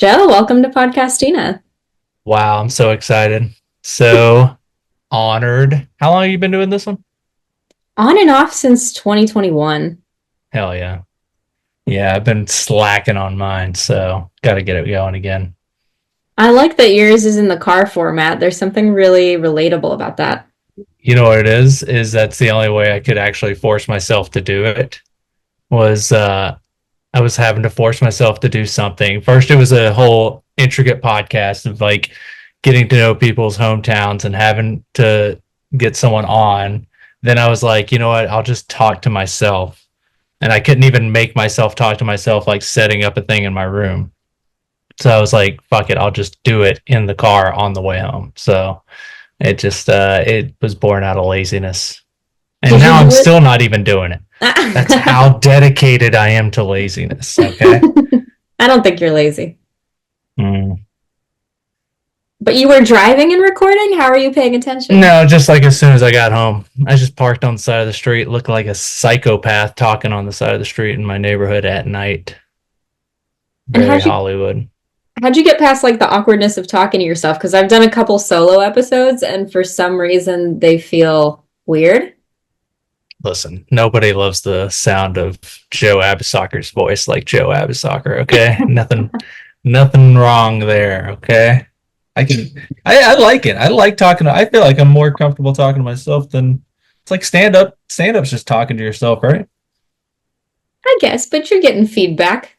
Joe, welcome to Podcastina. Wow, I'm so excited. So honored. How long have you been doing this one? On and off since 2021. Hell yeah. Yeah, I've been slacking on mine, so got to get it going again. I like that yours is in the car format. There's something really relatable about that. You know what it is? Is that's the only way I could actually force myself to do it was I was having to force myself to do something. First it was a whole intricate podcast of like getting to know people's hometowns and having to get someone on. Then I was like, you know what? I'll just talk to myself. And I couldn't even make myself talk to myself like setting up a thing in my room. So I was like, fuck it, I'll just do it in the car on the way home. So it was born out of laziness. And Did you now I'm do still not even doing it. That's it? how dedicated I am to laziness. Okay. I don't think you're lazy. Mm. But you were driving and recording? How are you paying attention? No, just like as soon as I got home, I just parked on the side of the street, looked like a psychopath talking on the side of the street in my neighborhood at night. And Very Hollywood. how'd you get past like the awkwardness of talking to yourself? Because I've done a couple solo episodes and for some reason they feel weird. Listen, nobody loves the sound of Joe Abousakher's voice like Joe Abousakher. Okay, nothing wrong there. Okay, I can, I like it. I like talking. I feel like I'm more comfortable talking to myself than it's like stand up. Stand up's just talking to yourself, right? I guess, but you're getting feedback.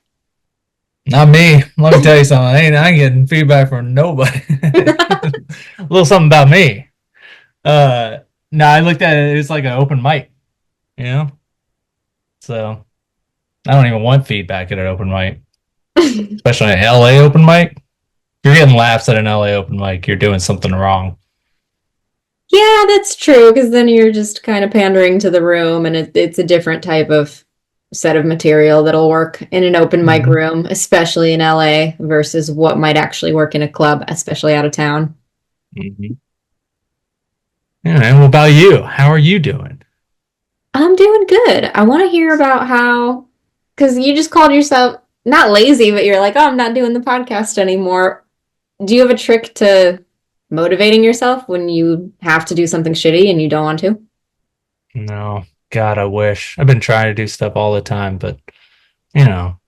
Not me. Let me tell you something. I ain't getting feedback from nobody. A little something about me. No, I looked at it. It's like an open mic, you know. So I don't even want feedback at an open mic, especially an LA open mic. If you're getting laughs at an LA open mic, you're doing something wrong. Yeah, that's true, because then you're just kind of pandering to the room, and it's a different type of set of material that'll work in an open mic Mm-hmm. room, especially in LA, versus what might actually work in a club, especially out of town. Mm-hmm. Yeah, and what about you? How are you doing? I'm doing good. I want to hear about how, because you just called yourself not lazy, but you're like, oh, I'm not doing the podcast anymore. Do you have a trick to motivating yourself when you have to do something shitty and you don't want to? No, God, I wish. I've been trying to do stuff all the time, but you know,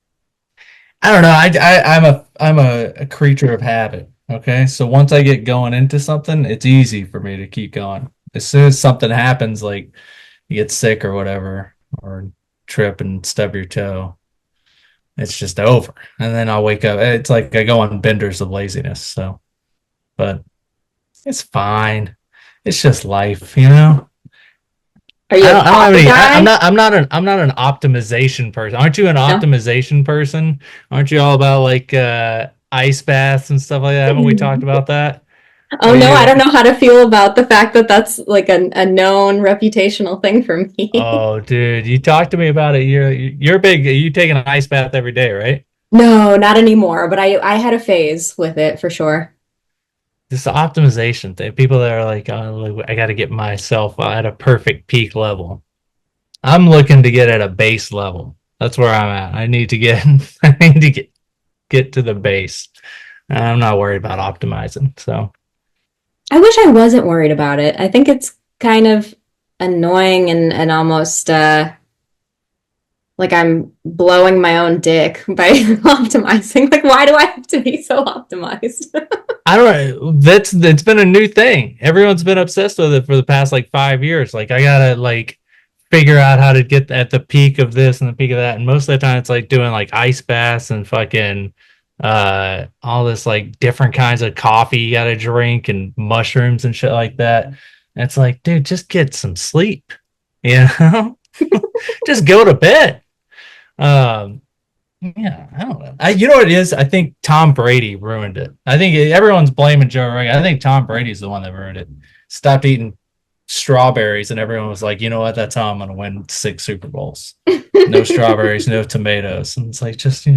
I don't know. I'm a creature of habit. Okay, so once I get going into something, it's easy for me to keep going. As soon as something happens, like you get sick or whatever, or trip and stub your toe, it's just over. And then I'll wake up. It's like I go on benders of laziness. So, but it's fine. It's just life, you know. Are you a I don't have coffee any. guy? I'm not an optimization person. Aren't you an No. optimization person? Aren't you all about like ice baths and stuff like that? Haven't we talked about that? Oh Are no, I you? don't know how to feel about the fact that that's like a known reputational thing for me. Oh, dude, you talked to me about it. You're big. You take an ice bath every day, right? No, not anymore, but I had a phase with it for sure. This optimization thing. People that are like, oh, like, I got to get myself at a perfect peak level. I'm looking to get at a base level. That's where I'm at. I need to get. I need to get to the base. I'm not worried about optimizing. So. I wish I wasn't worried about it. I think it's kind of annoying and almost like I'm blowing my own dick by optimizing. Like, why do I have to be so optimized? I don't know. It's been a new thing. Everyone's been obsessed with it for the past like 5 years. Like I gotta like figure out how to get at the peak of this and the peak of that. And most of the time it's like doing like ice baths and fucking all this like different kinds of coffee you gotta drink and mushrooms and shit like that. And it's like, dude, just get some sleep. You know? Just go to bed. Um Yeah, I don't know. You know what it is? I think Tom Brady ruined it. I think everyone's blaming Joe Rogan. I think Tom Brady's the one that ruined it. Stopped eating strawberries, and everyone was like, you know what? That's how I'm going to win 6 Super Bowls. No strawberries, no tomatoes. And it's like, just,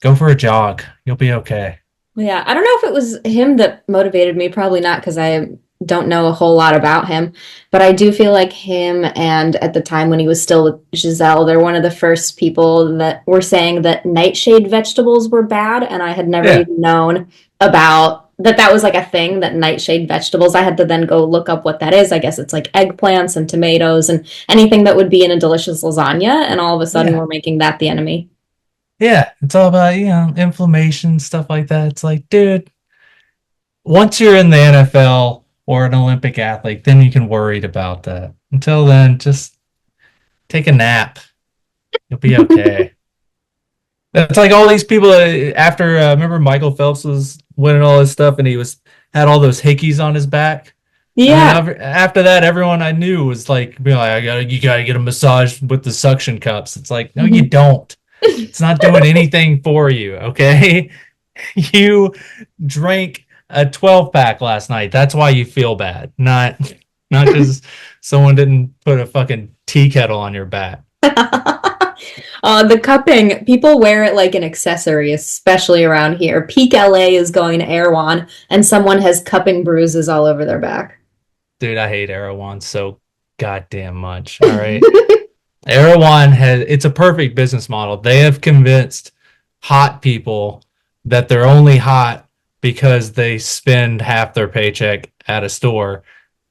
go for a jog. You'll be okay. Yeah, I don't know if it was him that motivated me. Probably not, because I don't know a whole lot about him, but I do feel like him and at the time when he was still with Giselle, they're one of the first people that were saying that nightshade vegetables were bad, and I had never Yeah. even known about that was like a thing, that nightshade vegetables. I had to then go look up what that is. I guess it's like eggplants and tomatoes and anything that would be in a delicious lasagna, and all of a sudden Yeah. we're making that the enemy. Yeah. It's all about, inflammation, stuff like that. It's like, dude, once you're in the NFL or an Olympic athlete, then you can worry about that. Until then, just take a nap. You'll be okay. It's like all these people after remember Michael Phelps was winning all his stuff and he was had all those hickeys on his back. And then Yeah. after that, everyone I knew was like, being like, you gotta get a massage with the suction cups. It's like, no, you don't. It's not doing anything for you. Okay, you drank a 12 pack last night. That's why you feel bad, not because someone didn't put a fucking tea kettle on your back. The cupping, people wear it like an accessory, especially around here. Peak LA is going to Erewhon, and someone has cupping bruises all over their back. Dude, I hate Erewhon so goddamn much. All right. Erewhon it's a perfect business model. They have convinced hot people that they're only hot because they spend half their paycheck at a store.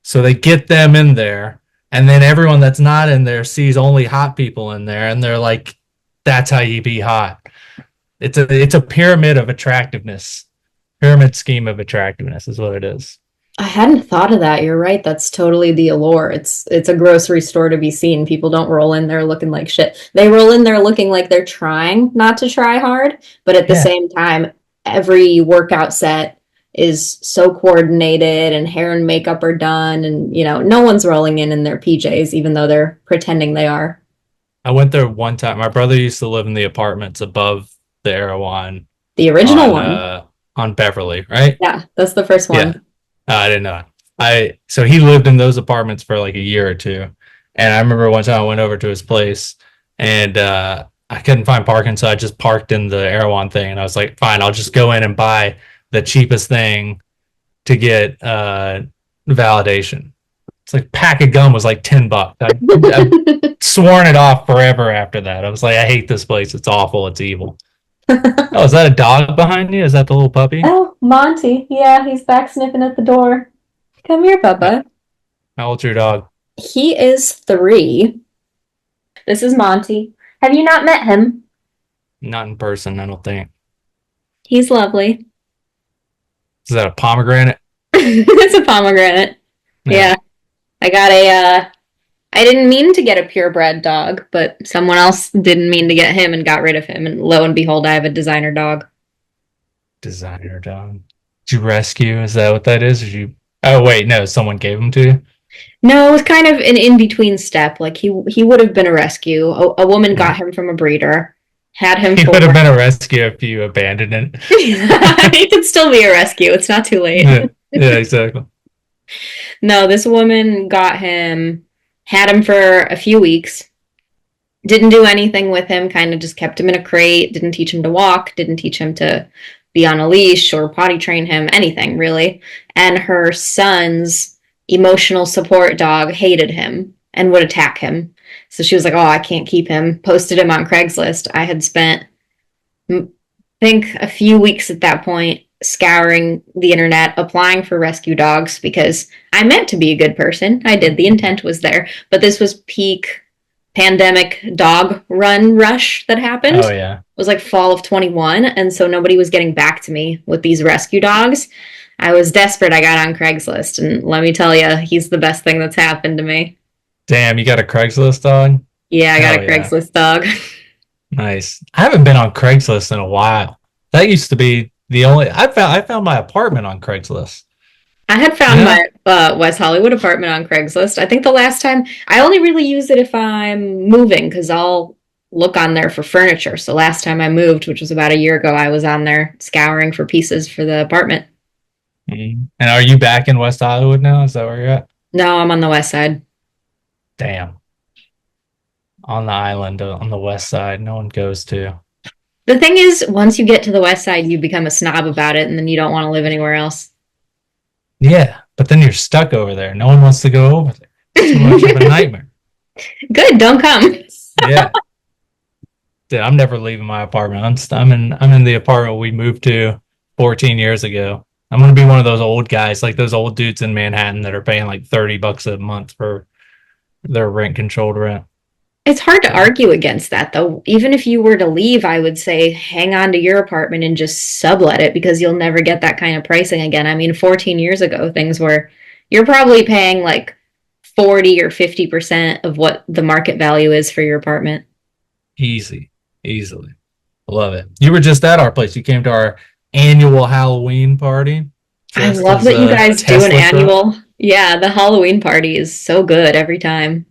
So they get them in there, and then everyone that's not in there sees only hot people in there, and they're like, that's how you be hot. It's a pyramid of attractiveness. Pyramid scheme of attractiveness is what it is. I hadn't thought of that. You're right. That's totally the allure. It's a grocery store to be seen. People don't roll in there looking like shit. They roll in there looking like they're trying not to try hard, but at the Yeah. same time, every workout set is so coordinated and hair and makeup are done and no one's rolling in their PJs even though they're pretending they are. I went there one time. My brother used to live in the apartments above the Erewhon The original on one. on Beverly, right? Yeah, that's the first Yeah. one. I didn't know. I so he lived in those apartments for like a year or two. And I remember one time I went over to his place and I couldn't find parking, so I just parked in the Erewhon thing and I was like, fine, I'll just go in and buy the cheapest thing to get validation. It's like pack of gum was like $10. I've sworn it off forever after that. I was like, I hate this place. It's awful. It's evil. Oh, is that a dog behind you? Is that the little puppy? Oh, Monty. Yeah, he's back sniffing at the door. Come here, Bubba. How old's your dog? He is 3. This is Monty. Have you not met him? Not in person, I don't think. He's lovely. Is that a pomegranate? It's a pomegranate. Yeah. I got I didn't mean to get a purebred dog, but someone else didn't mean to get him and got rid of him. And lo and behold, I have a designer dog. Designer dog. Did you rescue? Is that what that is? Or you? Oh wait, no. Someone gave him to you. No, it was kind of an in-between step. Like he would have been a rescue. A woman Hmm. got him from a breeder, had him He for would have been a rescue if you abandoned it. It could still be a rescue. It's not too late. Yeah, yeah, exactly. No, this woman got him, had him for a few weeks, didn't do anything with him, kind of just kept him in a crate, didn't teach him to walk, didn't teach him to be on a leash or potty train him, anything really. And her son's emotional support dog hated him and would attack him. So she was like, oh, I can't keep him. Posted him on Craigslist. I had spent, I think, a few weeks at that point scouring the internet, applying for rescue dogs because I meant to be a good person. I did. The intent was there. But this was peak pandemic dog run rush that happened. Oh yeah. It was like fall of 21. And so nobody was getting back to me with these rescue dogs. I was desperate. I got on Craigslist. And let me tell you, he's the best thing that's happened to me. Damn, you got a Craigslist dog? Yeah, I got Hell a yeah. Craigslist dog. Nice. I haven't been on Craigslist in a while. That used to be the only. I found my apartment on Craigslist. I had found Yeah. my West Hollywood apartment on Craigslist. I think the last time I only really use it if I'm moving because I'll look on there for furniture. So last time I moved, which was about a year ago, I was on there scouring for pieces for the apartment. Mhm. And are you back in West Hollywood now? Is that where you're at? No, I'm on the west side. Damn. On the island on the west side, no one goes to. The thing is, once you get to the west side, you become a snob about it and then you don't want to live anywhere else. Yeah. But then you're stuck over there. No one wants to go over there. Too much of a nightmare. Good, don't come. Yeah. Dude, I'm never leaving my apartment. I'm in the apartment we moved to 14 years ago. I'm gonna be one of those old guys, like those old dudes in Manhattan that are paying like $30 a month for their rent controlled rent. It's hard to So argue against that, though. Even if you were to leave, I would say hang on to your apartment and just sublet it because you'll never get that kind of pricing again. I mean, 14 years ago, things were, you're probably paying like 40 or 50% of what the market value is for your apartment. easy, easily. Love it. You were just at our place. You came to our annual Halloween party I dressed love as that you a guys do an Tesla truck. annual. Yeah, the Halloween party is so good every time.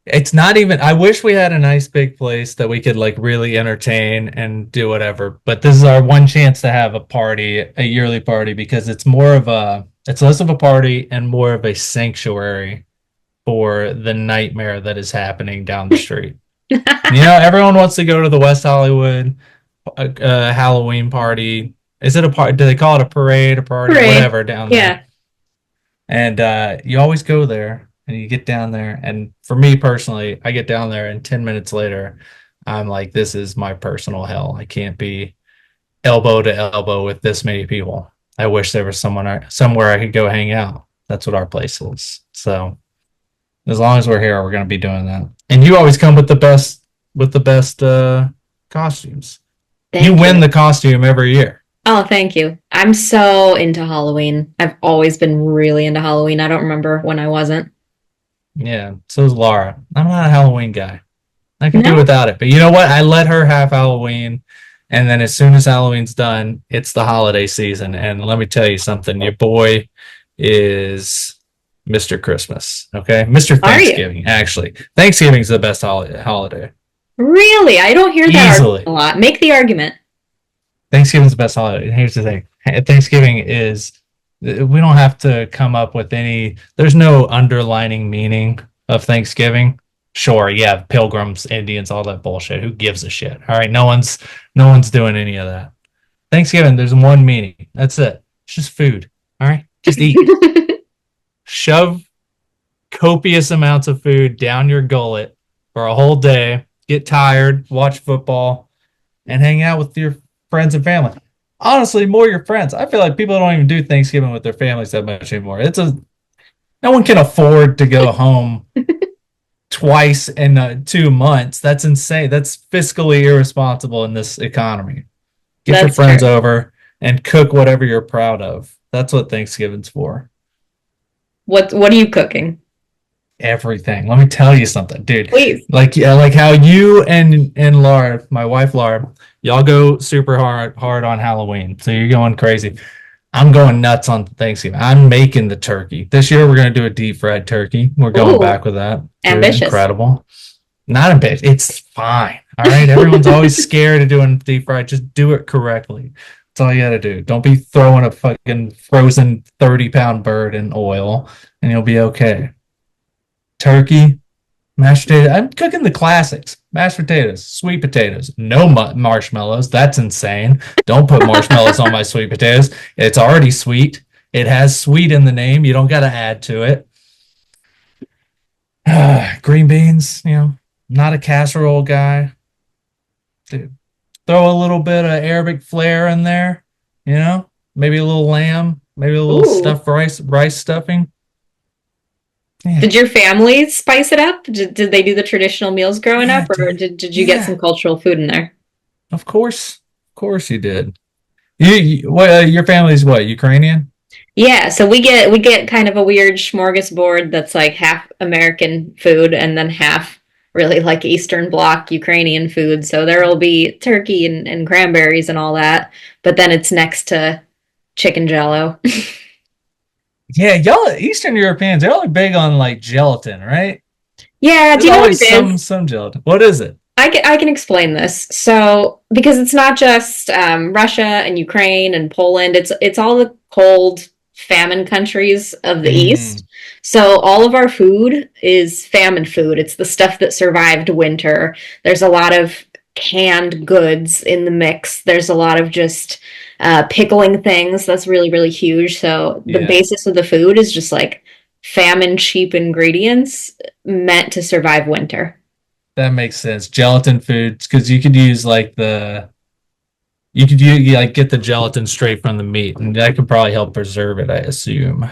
It's not even, I wish we had a nice big place that we could like really entertain and do whatever, but this is our one chance to have a party, a yearly party, because it's less of a party and more of a sanctuary for the nightmare that is happening down the street. Everyone wants to go to the West Hollywood Halloween party. Is it a party? Do they call it a parade, a party, Parade. whatever down there? Yeah, And you always go there and you get down there. And for me personally, I get down there and 10 minutes later, I'm like, this is my personal hell. I can't be elbow to elbow with this many people. I wish there was somewhere I could go hang out. That's what our place is. So as long as we're here, we're going to be doing that. And you always come with the best costumes. You thank win you. the costume every year. Oh, thank you. I'm so into Halloween. I've always been really into Halloween. I don't remember when I wasn't. Yeah, so is Laura. I'm not a Halloween guy. I can do No? without it. But you know what? I let her have Halloween. And then as soon as Halloween's done, it's the holiday season. And let me tell you something, your boy is Mr. Christmas. Okay. Mr. Are you? Thanksgiving, actually. Thanksgiving's the best holiday. Really? I don't hear that argument a Easily. lot. Make the argument. Thanksgiving's the best holiday. And here's the thing. Thanksgiving is we don't have to come up with there's no underlining meaning of Thanksgiving. Sure, yeah, pilgrims, Indians, all that bullshit. Who gives a shit? All right, no one's doing any of that. Thanksgiving, there's one meaning. That's it. It's just food. All right, just eat. Shove copious amounts of food down your gullet for a whole day. Get tired, watch football, and hang out with your friends and family. Honestly, more your friends. I feel like people don't even do Thanksgiving with their families that much anymore. No one can afford to go home twice in 2 months. That's insane. That's fiscally irresponsible in this economy. Get your That's friends true. over and cook whatever you're proud of. That's what Thanksgiving's for. What are you cooking? Everything. Let me tell you something, dude. Please. Like yeah, like how you and Laura, my wife Laura, y'all go super hard on Halloween. So you're going crazy. I'm going nuts on Thanksgiving. I'm making the turkey. This year we're gonna do a deep fried turkey. We're going Ooh, back with that. Dude, ambitious. incredible. Not a bit. It's fine. All right. Everyone's always scared of doing deep fried. Just do it correctly. That's all you gotta do. Don't be throwing a fucking frozen 30-pound bird in oil and you'll be okay. Turkey, mashed potatoes. I'm cooking the classics. Mashed potatoes, sweet potatoes, no marshmallows. That's insane. Don't put marshmallows on my sweet potatoes. It's already sweet. It has sweet in the name. You don't got to add to it. Green beans, not a casserole guy. Dude, throw a little bit of Arabic flair in there, maybe a little lamb, maybe a little Ooh. stuffed rice stuffing. Yeah. Did your family spice it up? Did they do the traditional meals growing Yeah, up, or dude. did you get some Yeah. cultural food in there? Of course. Of course you did. What, your family's what, Ukrainian? Yeah, so we get kind of a weird smorgasbord that's like half American food and then half really like Eastern Bloc Ukrainian food. So there will be turkey and cranberries and all that, but then it's next to chicken jello. Yeah, y'all Eastern Europeans, they're all big on like gelatin, right? Yeah, do There's you know what always it some is? some gelatin. What is it? I can explain this. So, because it's not just Russia and Ukraine and Poland, it's all the cold famine countries of the Mm, East. So, all of our food is famine food. It's the stuff that survived winter. There's a lot of canned goods in the mix. There's a lot of just pickling things. That's really, really huge. So the Yeah, basis of the food is just like famine cheap ingredients meant to survive winter. that makes sense. Gelatin foods, because you could use like you could like get the gelatin straight from the meat, and that could probably help preserve it, I assume.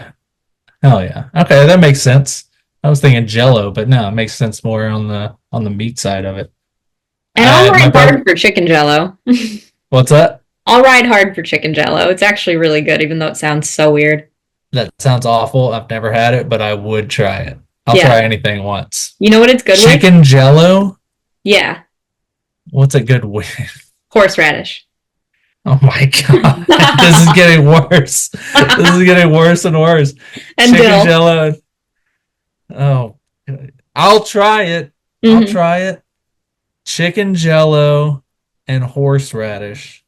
Hell yeah. Okay, that makes sense. I was thinking Jello, but no, it makes sense more on the meat side of it. And I'll My ride hard brother, for chicken jello. what's that? I'll ride hard for chicken jello. It's actually really good, even though it sounds so weird. That sounds awful. I've never had it, but I would try it. I'll Yeah. try anything once. You know what it's good with? Chicken Jello? Yeah. What's it good with? Horseradish. Oh my god, this is getting worse. This is getting worse and worse. And Chicken dill. Jello. Oh, I'll try it. I'll Hmm. try it. Chicken Jello and horseradish.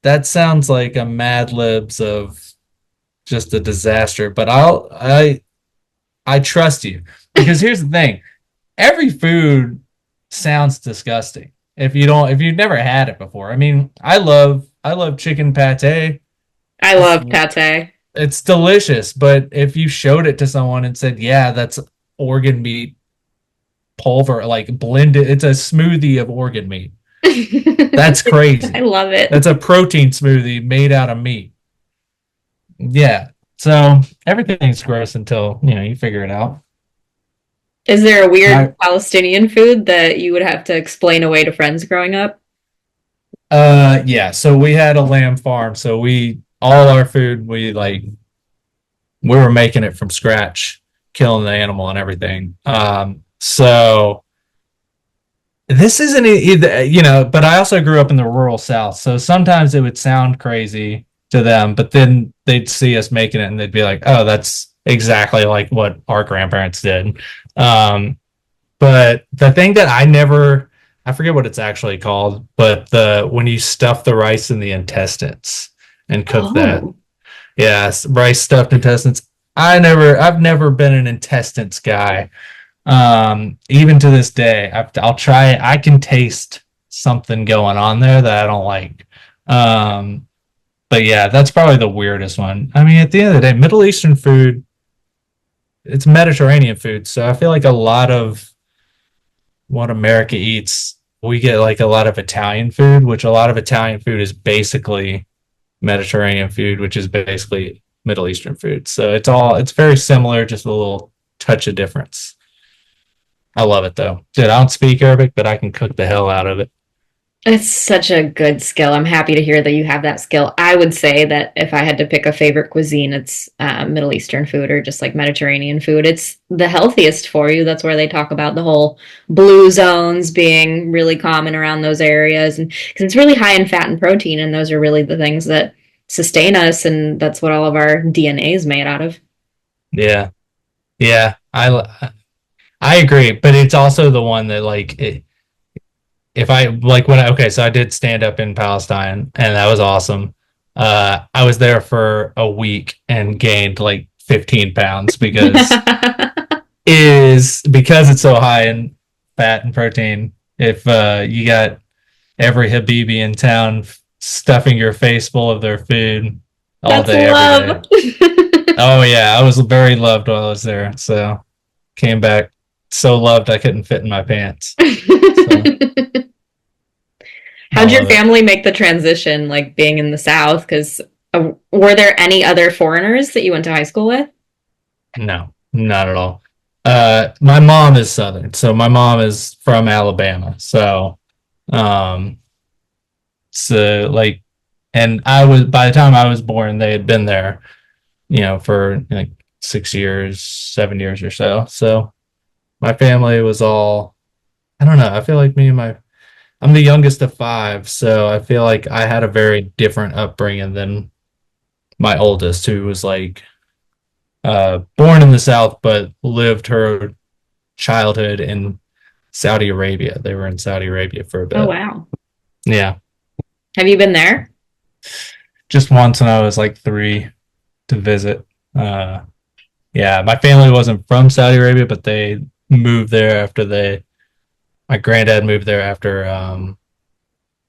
That sounds like a Mad Libs of just a disaster. But I trust you because here's the thing: every food sounds disgusting if you've never had it before. I mean, I love chicken pate. I It's love pate. it's delicious, but if you showed it to someone and said, "Yeah, that's organ meat pulver, like blended, it's a smoothie of organ meat." That's I crazy. love it. That's a protein smoothie made out of meat. Yeah. So everything's gross until, you figure it out. Is there a weird My Palestinian food that you would have to explain away to friends growing up? yeah, so we had a lamb farm, so we all our food we were making it from scratch, killing the animal and everything. So this isn't either, but I also grew up in the rural South, so sometimes it would sound crazy to them, but then they'd see us making it and they'd be like, "Oh, that's exactly like what our grandparents did." Um, but the thing that I forget what it's actually called, but the when you stuff the rice in the intestines and cook that, Oh. yes, rice stuffed intestines. I've never been an intestines guy. Even to this day, I'll try it. I can taste something going on there that I don't like. Um, but yeah, that's probably the weirdest one. I mean, at the end of the day, Middle Eastern food, it's Mediterranean food, so I feel like a lot of what America eats, we get like a lot of Italian food, which a lot of Italian food is basically Mediterranean food, which is basically Middle Eastern food. So it's very similar, just a little touch of difference. I love it though. Dude, I don't speak Arabic, but I can cook the hell out of it. It's such a good skill. I'm happy to hear that you have that skill. I would say that if I had to pick a favorite cuisine, it's Middle Eastern food or just like Mediterranean food. It's the healthiest for you. That's where they talk about the whole blue zones being really common around those areas, and because it's really high in fat and protein, and those are really the things that sustain us, and that's what all of our DNA is made out of. Yeah. Yeah. I agree, but it's also the one that if I like when I okay, so I did stand up in Palestine and that was awesome. I was there for a week and gained like 15 pounds because it's so high in fat and protein. If you got every Habibi in town stuffing your face full of their food all That's day, every love. day. Oh yeah, I was very loved while I was there. So came back so loved I couldn't fit in my pants. So I How'd your love it. family make the transition, like being in the South? Because were there any other foreigners that you went to high school with? No, not at all. My mom is Southern, so my mom is from Alabama. Um, so like, and I was by the time I was born, they had been there, for like 6 years, 7 years or so. So my family was all, I don't know. I feel like I'm the youngest of five, so I feel like I had a very different upbringing than my oldest, who was like born in the South but lived her childhood in Saudi Arabia. They were in Saudi Arabia for a Oh, bit. wow. Yeah, Have you been there? just once when I was like three to visit. Uh, yeah, my family wasn't from Saudi Arabia, but they moved there after they My granddad moved there after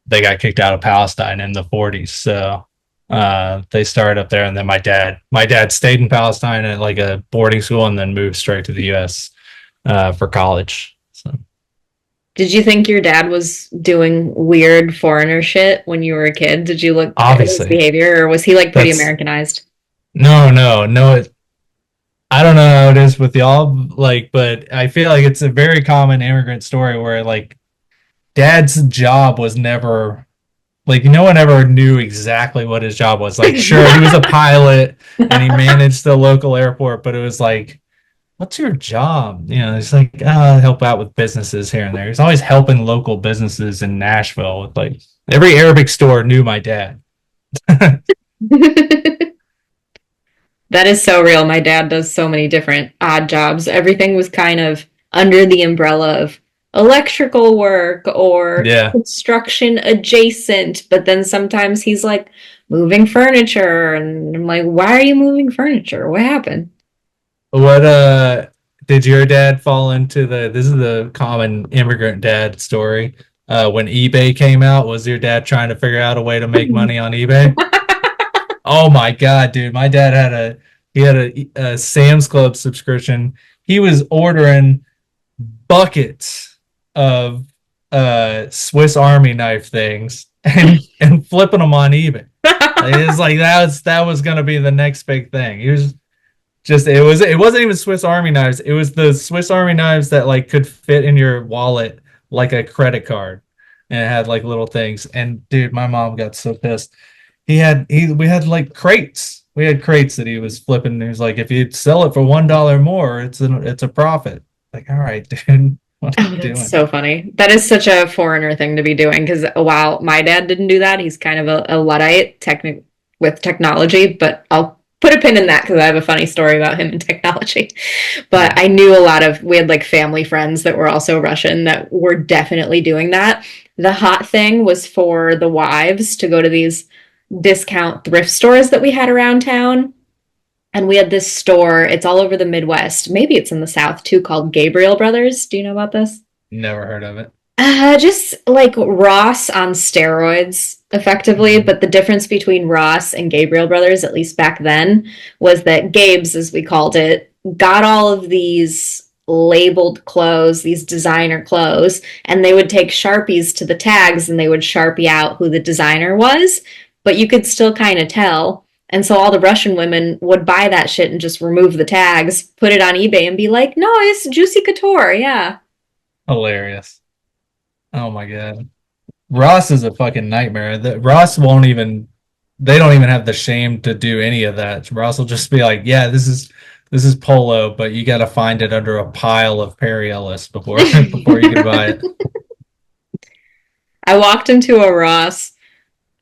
they got kicked out of Palestine in the 40s. So they started up there, and then my dad stayed in Palestine at like a boarding school, and then moved straight to the U.S. For college. So Did you think your dad was doing weird foreigner shit when you were a kid? Did you look at his obviously, behavior, or was he like pretty that's Americanized? no, no, no. I don't know how it is with y'all, like, but I feel like it's a very common immigrant story where like dad's job was never like no one ever knew exactly what his job was. Like, sure, he was a pilot and he managed the local airport, but it was like, what's your job? You know, it's like, help out with businesses here and there. He's always helping local businesses in Nashville with like every Arabic store knew my dad. That is so real. My dad does so many different odd jobs. Everything was kind of under the umbrella of electrical work or Yeah. construction adjacent, but then sometimes he's like moving furniture, and I'm like, why are you moving furniture? What happened? What did your dad fall into this is the common immigrant dad story. When eBay came out, was your dad trying to figure out a way to make money on eBay? Oh my God, dude. My dad had a Sam's Club subscription. He was ordering buckets of Swiss Army knife things and flipping them on eBay. It's like that was gonna be the next big thing. He was just it wasn't even Swiss Army knives. It was the Swiss Army knives that like could fit in your wallet like a credit card, and it had like little things. And dude, my mom got so pissed. We had like crates. We had crates that he was flipping. He was like, if you sell it for $1 more, it's a profit. Like, all right, dude, what are Oh, you that's doing? so funny. That is such a foreigner thing to be doing because while my dad didn't do that, he's kind of a Luddite with technology, but I'll put a pin in that because I have a funny story about him and technology. But Yeah. I knew we had like family friends that were also Russian that were definitely doing that. The hot thing was for the wives to go to these discount thrift stores that we had around town. And we had this store, it's all over the Midwest. Maybe it's in the South too, called Gabriel Brothers. Do you know about this? Never heard of it. Just like Ross on steroids, effectively. Mhm. But the difference between Ross and Gabriel Brothers, at least back then, was that Gabe's, as we called it, got all of these labeled clothes, these designer clothes, and they would take Sharpies to the tags and they would Sharpie out who the designer was, but you could still kind of tell. And so all the Russian women would buy that shit and just remove the tags, put it on eBay, and be like, no, it's Juicy Couture. Yeah. Hilarious. Oh my God. Ross is a fucking nightmare. Ross won't even they don't even have the shame to do any of that. Ross will just be like, yeah, this is polo, but you gotta find it under a pile of Perry Ellis before before you can buy it. I walked into a Ross,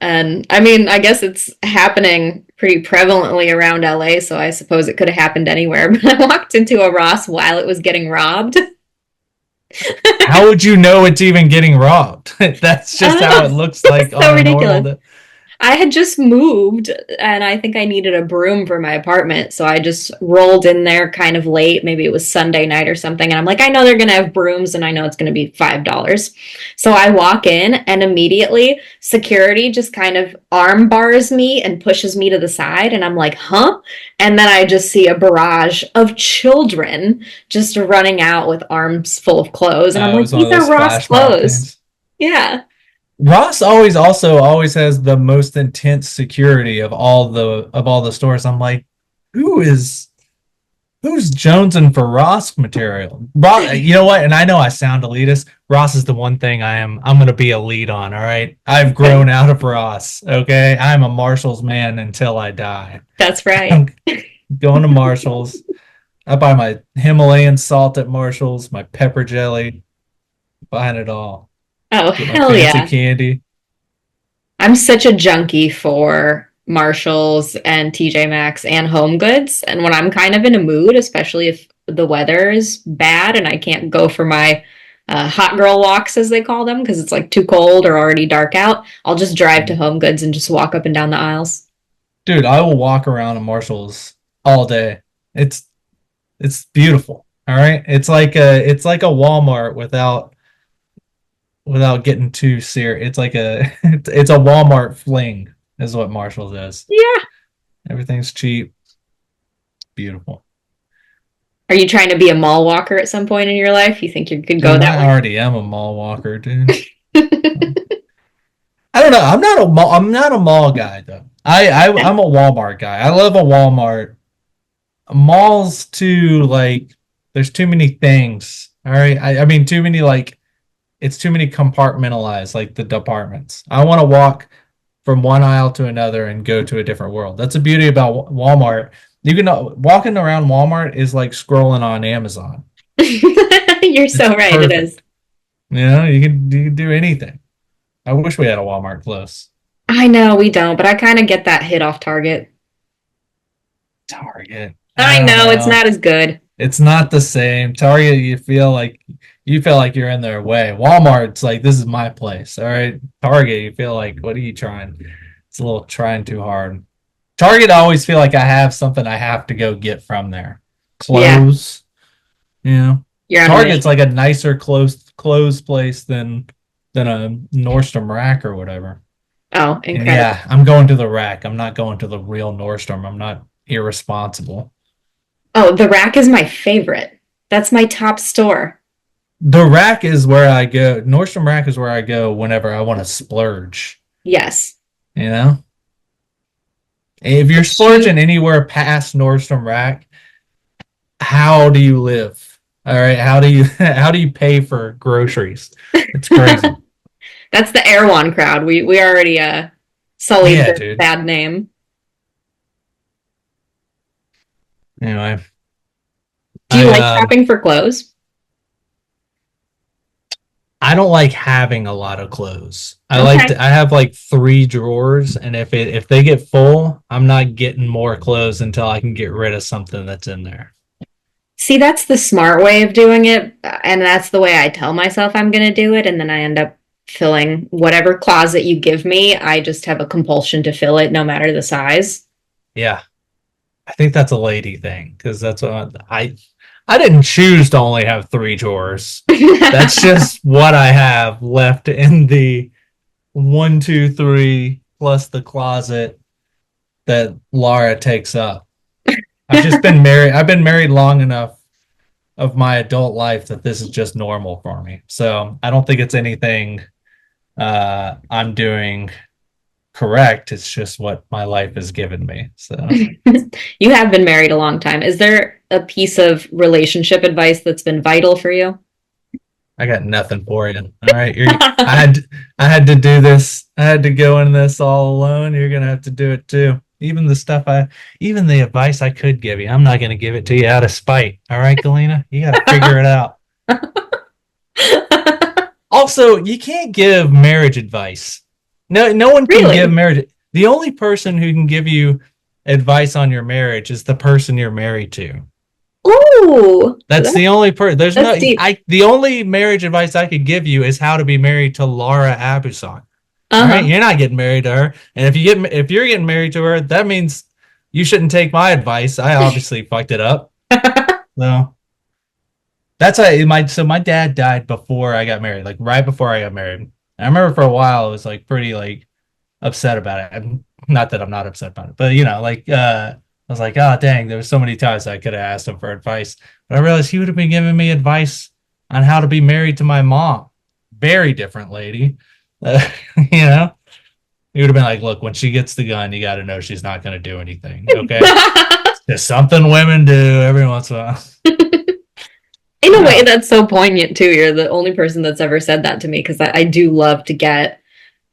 and I mean, I guess it's happening pretty prevalently around LA, so I suppose it could have happened anywhere. But I walked into a Ross while it was getting robbed. How would you know it's even getting robbed? That's I just don't how know. it looks like So on a normal ridiculous. day. I had just moved and I think I needed a broom for my apartment. So I just rolled in there kind of late. Maybe it was Sunday night or something. And I'm like, I know they're going to have brooms and I know it's going to be $5. So I walk in and immediately security just kind of arm bars me and pushes me to the side. And I'm like, huh? And then I just see a barrage of children just running out with arms full of clothes. And I'm It like, was one these of are those Ross flash mob clothes. things. Yeah. Ross always has the most intense security of all the stores. I'm like, who is who's jonesing for Ross material? You know what? And I know I sound elitist. Ross is the one thing I'm gonna be a lead on. All right. I've grown out of Ross. Okay. I'm a Marshalls man until I die. That's right. I'm going to Marshalls. I buy my Himalayan salt at Marshalls, my pepper jelly, buying it all. Oh, Get my hell fancy yeah. candy. I'm such a junkie for Marshalls and TJ Maxx and Home Goods. And when I'm kind of in a mood, especially if the weather is bad and I can't go for my hot girl walks, as they call them, because it's like too cold or already dark out, I'll just drive to Home Goods and just walk up and down the aisles. Dude, I will walk around in Marshalls all day. It's beautiful. All right. It's like a Walmart without without getting too serious, it's like it's a Walmart fling, is what Marshall's is. Yeah. Everything's cheap, beautiful. Are you trying to be a mall walker at some point in your life? You think you could go Dude, that I way? already am a mall walker, dude. I don't know. I'm not a mall guy though. I'm a Walmart guy. I love a Walmart. Malls too, like there's too many things. All right. I mean too many like it's too many compartmentalized, like the departments. I want to walk from one aisle to another and go to a different world. That's the beauty about Walmart. You can walking around Walmart is like scrolling on Amazon. You're It's so right. It is. perfect. You can do anything. I wish we had a Walmart close. I know we don't, but I kind of get that hit off Target. Target. I I don't know it's know. not as good. It's not the same. Target, you feel like you're in their way. Walmart's like this is my place. All right. Target, you feel like what are you trying? It's a little trying too hard. Target, I always feel like I have something I have to go get from there. Yeah, Clothes, you know. you're on a Target's mission. like a nicer clothes place than a Nordstrom rack or whatever. Oh, And incredible. yeah, I'm going to the rack. I'm not going to the real Nordstrom. I'm not irresponsible. Oh, the Rack is my favorite. That's my top store. The rack is where I go. Nordstrom rack is where I go whenever I want to splurge. Yes. You know, if you're It's cheap. splurging anywhere past Nordstrom rack, how do you live? All right, how do you pay for groceries? It's crazy. That's the Erewhon crowd. We already sullied Yeah, their dude. bad name. Anyway, Do you I like shopping for clothes? I don't like having a lot of clothes. Okay. I have like three drawers, and if they get full, I'm not getting more clothes until I can get rid of something that's in there. See, that's the smart way of doing it, and that's the way I tell myself I'm going to do it, and then I end up filling whatever closet you give me. I just have a compulsion to fill it no matter the size. Yeah, I think that's a lady thing because that's what I didn't choose to only have three drawers. That's just what I have left in the one, two, three plus the closet that Laura takes up. I've just been married. I've been married long enough of my adult life that this is just normal for me. So I don't think it's anything I'm doing correct. It's just what my life has given me. So You have been married a long time. Is there a piece of relationship advice that's been vital for you? I got nothing for you. All right, I had I had to do this. I had to go in this all alone. You're gonna have to do it too. Even the advice I could give you, I'm not gonna give it to you out of spite. All right, Galina, you got to figure it out. Also, you can't give marriage advice. No, no one can give Really? marriage. The only person who can give you advice on your marriage is the person you're married to. Ooh, That's the only person. There's no. that's deep. The only marriage advice I could give you is how to be married to Laura Abousakher. All right, Uh-huh. you're not getting married to her, and if you're getting married to her, that means you shouldn't take my advice. I obviously fucked it up. So that's how my dad died before I got married, like right before I got married. I remember for a while I was like pretty like upset about it. Not that I'm not upset about it, but I was like, oh dang, there was so many times I could have asked him for advice. But I realized he would have been giving me advice on how to be married to my mom. Very different lady. Uh, you know, he would have been like, look, when she gets the gun, you got to know she's not going to do anything. Okay. There's something women do every once in a while. In a way, No, that's so poignant too. You're the only person that's ever said that to me because I do love to get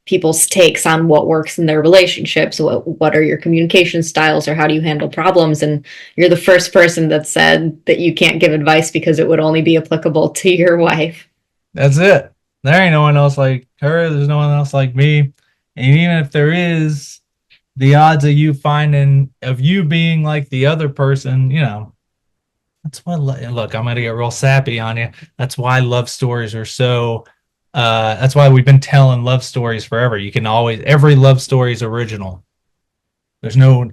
people's takes on what works in their relationships. What are your communication styles, or how do you handle problems? And you're the first person that said that you can't give advice because it would only be applicable to your wife. that's it. There ain't no one else like her. There's no one else like me. And even if there is, the odds of you being like the other person, that's what, look, I'm going to get real sappy on you. That's why love stories are so, that's why we've been telling love stories forever. Every love story is original. There's no,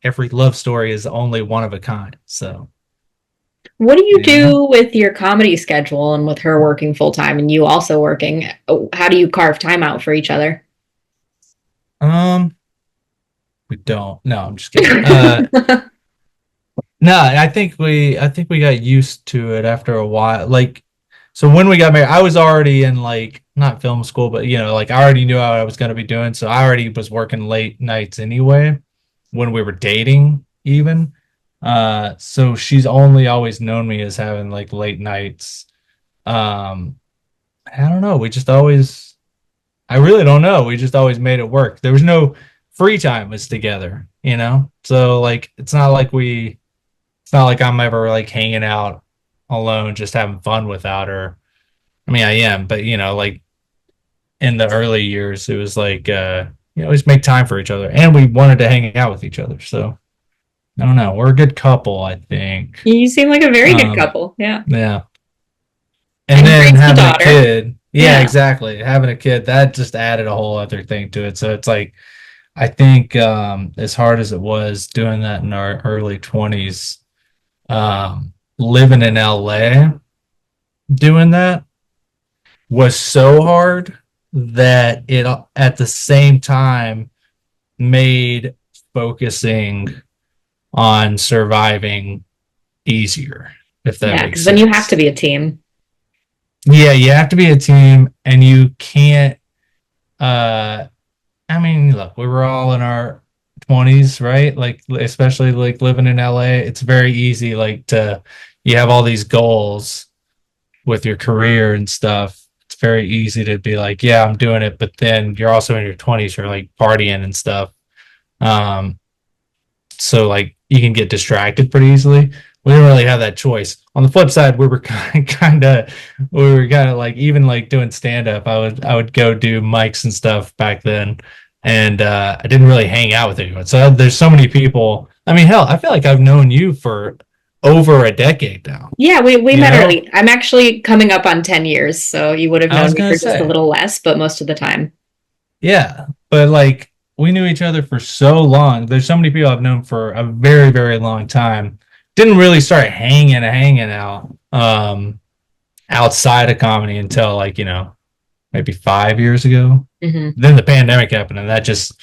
every love story is only one of a kind. So What do you Yeah. do with your comedy schedule and with her working full time and you also working? How do you carve time out for each other? Um, we don't. No, I'm just kidding. No, I think we got used to it after a while. Like, so when we got married, I was already in like not film school, but like I already knew what I was going to be doing, so I already was working late nights anyway when we were dating even. So she's only always known me as having like late nights. Um, I don't know. We just always I really don't know. We just always made it work. There was no free time was together. So like it's not like I'm ever like hanging out alone, just having fun without her. I mean, I am, but like in the early years, it was like always make time for each other, and we wanted to hang out with each other. So I don't know. We're a good couple, I think. You seem like a very good Um, couple. Yeah. yeah. And And you then raised a having a daughter. kid, yeah, Yeah. exactly. Having a kid, that just added a whole other thing to it. So it's like I think as hard as it was doing that in our early 20s, living in LA doing that was so hard that it at the same time made focusing on surviving easier, if that Yeah. makes Because then you have to sense. be a team. Yeah, you have to be a team and you can't uh I mean, look, we were all in our 20s, right? Like especially like living in LA, it's very easy like to you have all these goals with your career and stuff. It's very easy to be like, yeah, I'm doing it, but then you're also in your 20s, you're like partying and stuff. Um, so like you can get distracted pretty easily. We didn't really have that choice. On the flip side, we were kind of like even like doing stand up. I would go do mics and stuff back then, and I didn't really hang out with anyone. So there's so many people. I mean, hell, I feel like I've known you for over a decade now. Yeah, we You met know, early. I'm actually coming up on 10 years, so you would have I known was me gonna for just a say, little less, but most of the time. yeah, but like we knew each other for so long. There's so many people I've known for a very, very long time. Didn't really start hanging out outside of comedy until like, maybe 5 years ago. Hmm. Then the pandemic happened and that just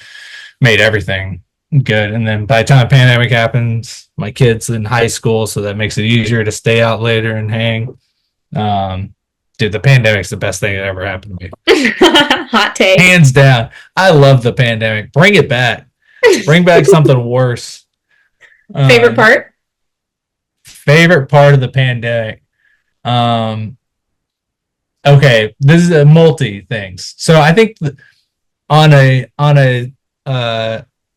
made everything good. And then by the time the pandemic happens, my kid's in high school, so that makes it easier to stay out later and hang. Um, dude, the pandemic's the best thing that ever happened to me. Hot take. Hands down. I love the pandemic. Bring it back. Bring back something worse. Favorite Um, part? favorite part of the pandemic. Um, okay, this is a multi things. So I think on a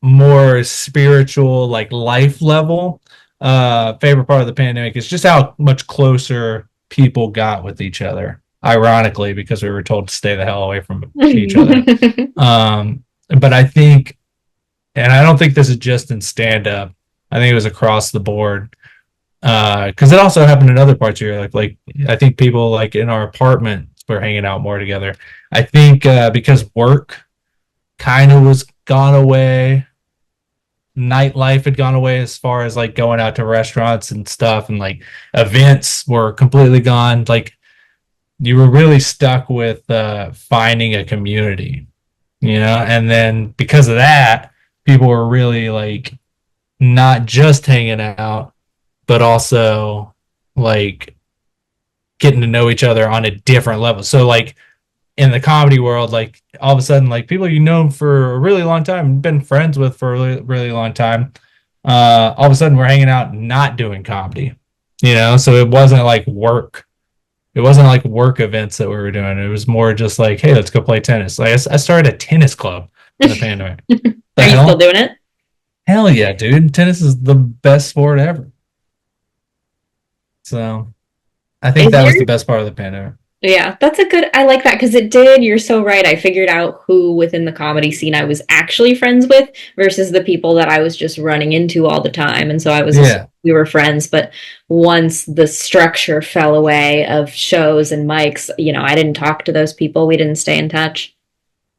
more spiritual like life level, favorite part of the pandemic is just how much closer people got with each other. Ironically, because we were told to stay the hell away from each other. But I think, and I don't think this is just in stand up. I think it was across the board. Because it also happened in other parts of your life. Like I think people like in our apartment were hanging out more together. I think because work kind of was gone away, nightlife had gone away as far as like going out to restaurants and stuff, and like events were completely gone. Like you were really stuck with finding a community. And then because of that, people were really like not just hanging out, but also like getting to know each other on a different level. So like in the comedy world, like all of a sudden, like people you know for a really long time, been friends with for a really, really long time, all of a sudden we're hanging out not doing comedy. So it wasn't like work. It wasn't like work events that we were doing. It was more just like, hey, let's go play tennis. Like I started a tennis club in the pandemic. The Are you still hell? doing it? Hell yeah, dude. Tennis is the best sport ever. So I think Is that your was the best part of the pandemic. Yeah, that's a good. I like that because it did. You're so right. I figured out who within the comedy scene I was actually friends with versus the people that I was just running into all the time. And so I was Yeah, we were friends, but once the structure fell away of shows and mics, I didn't talk to those people. We didn't stay in touch.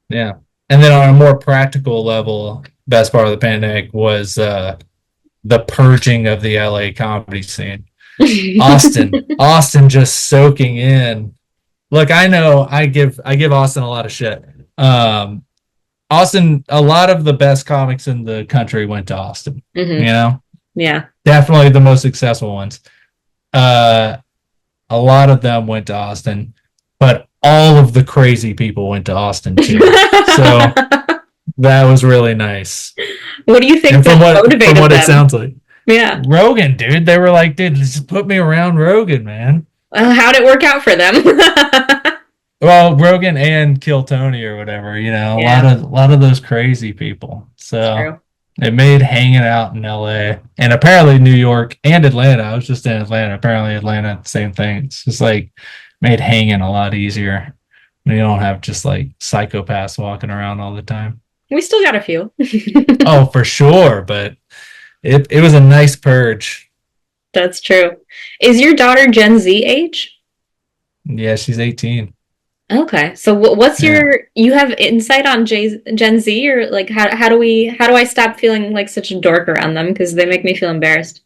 yeah. And then on a more practical level, best part of the pandemic was the purging of the LA comedy scene. Austin just soaking in. Look, I know I give Austin a lot of shit. Um, Austin, a lot of the best comics in the country went to Austin. You Hmm. know, Yeah. definitely the most successful ones. Uh, a lot of them went to Austin, but all of the crazy people went to Austin too. So that was really nice. What do you think And from that motivated what it them? sounds like, Yeah. Rogan, dude, they were like, dude, just put me around Rogan, man. How'd it work out for them? Well, Rogan and Kill Tony or whatever, Yeah, a lot of those crazy people. it's So true. it made hanging out in LA and apparently New York and Atlanta. I was just in Atlanta. Apparently Atlanta, same thing. It's just like made hanging a lot easier. You don't have just like psychopaths walking around all the time. We still got a few. Oh, for sure, but it was a nice purge. That's true. Is your daughter Gen Z age? Yeah, she's 18. Okay. So what's Yeah. you have insight on Gen Z, or like how do I stop feeling like such a dork around them because they make me feel embarrassed?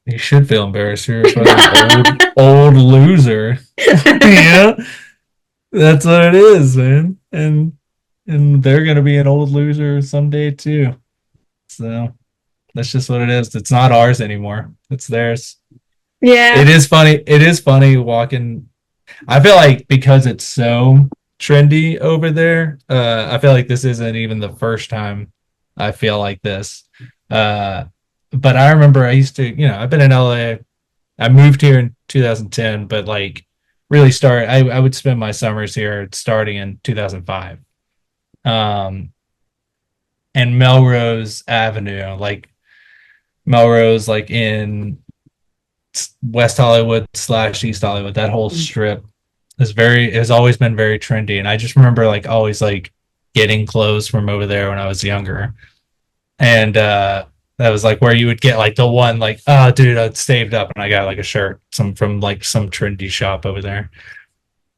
You should feel embarrassed. You're a fucking old loser. Yeah. That's what it is, man. And they're gonna be an old loser someday too. So that's just what it is. It's not ours anymore. It's theirs. Yeah. It is funny walking. I feel like because it's so trendy over there, I feel like this isn't even the first time I feel like this. Uh, but I remember I used to, I've been in LA. I moved here in 2010, but like really I would spend my summers here starting in 2005. Um, and Melrose Avenue, like Melrose, like in West Hollywood / East Hollywood, that whole strip has always been very trendy. And I just remember like always like getting clothes from over there when I was younger. And that was like where you would get like the one like, oh dude, I saved up and I got like a shirt from like some trendy shop over there.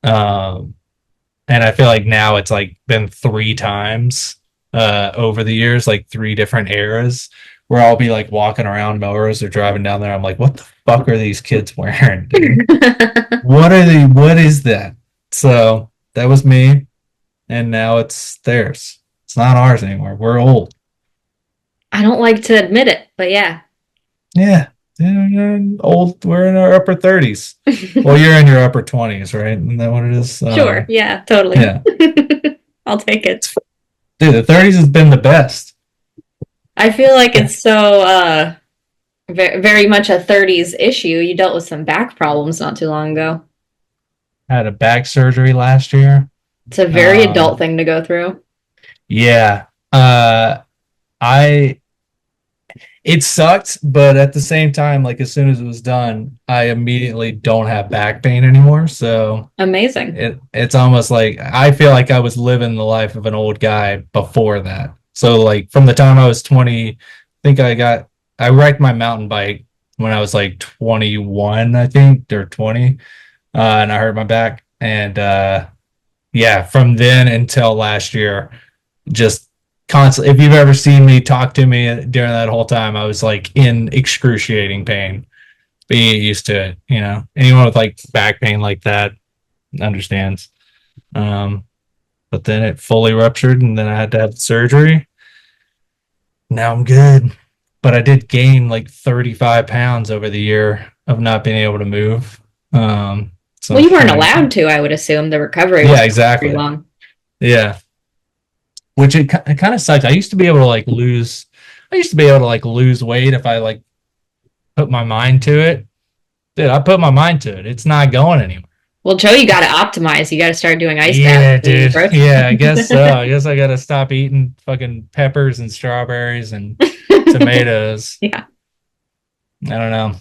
Um and I feel like now it's like been three times over the years, like three different eras where I'll be like walking around Melrose or driving down there. I'm like, what the fuck are these kids wearing, dude? What is that? So that was me, and now it's theirs. It's not ours anymore. We're old. I don't like to admit it, but yeah. Yeah. You're old. We're in our upper 30s. Well, you're in your upper 20s, right? Isn't that what it is? Sure. Yeah, totally. Yeah. I'll take it. Dude, the 30s has been the best. I feel like it's so very much a 30s issue. You dealt with some back problems not too long ago. I had a back surgery last year. It's a very adult thing to go through. Yeah. I it sucked, but at the same time, like as soon as it was done, I immediately don't have back pain anymore. So Amazing. it's almost like I feel like I was living the life of an old guy before that. So like from the time I was 20, I think I wrecked my mountain bike when I was like 21, I think, or 20. And I hurt my back. And yeah, from then until last year, just constantly, if you've ever seen me talk to me during that whole time, I was like in excruciating pain. Being used to it, anyone with like back pain like that understands. um but then it fully ruptured and then I had to have surgery. Now I'm good, but I did gain like 35 pounds over the year of not being able to move. So Well, I'm you weren't trying to, allowed to, I would assume. The recovery was yeah, pretty exactly. long. Yeah, which it kind of sucks. I used to be able to like lose weight if I like put my mind to it. Dude, I put my mind to it. It's not going anywhere. Well, Joe, you got to optimize. You got to start doing ice baths Yeah, and eating dude. protein. Yeah, I guess so. I guess I gotta stop eating fucking peppers and strawberries and tomatoes. Yeah. I don't know.